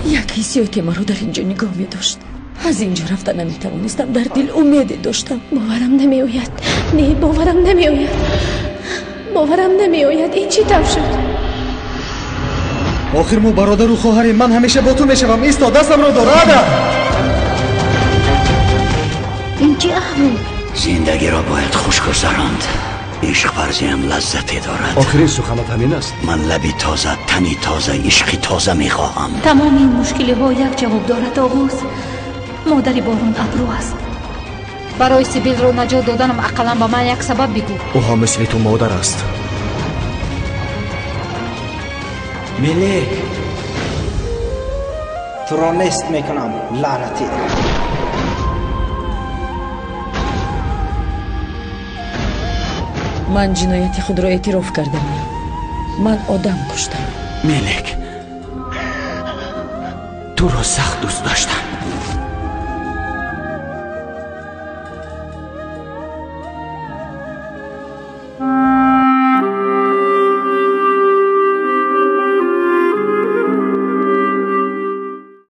یک حسی که مرا در اینجا نگاه می داشت. از اینجا رفتن نمی توانستم. در دل امید داشتم. باورم نمی آید. نه باورم نمی آید. باورم نمی آید. این چی طور شد؟ آخر ما برادر و خواهریم. من همیشه با تو میشوم. ایستا دستم را دار. این چی احمد؟ زندگی را باید خوش گذراند. عشق ورزی هم لذتی دارد. آخرین سخنت همین است. من لبی تازه، تنی تازه، عشقی تازه میخواهم. تمام این مشکلی ها یک جواب دارد آغوز. مادری بارون ابرو است. برای سیبیل رو نجات دادنم اقلا به من یک سبب بگو. او هم مثل تو مادر است. ملک تو را نیست میکنم لعنتی. من جنایت خود را اعتراف کردم. من آدم کشتم. ملک تو را سخت دوست داشتم.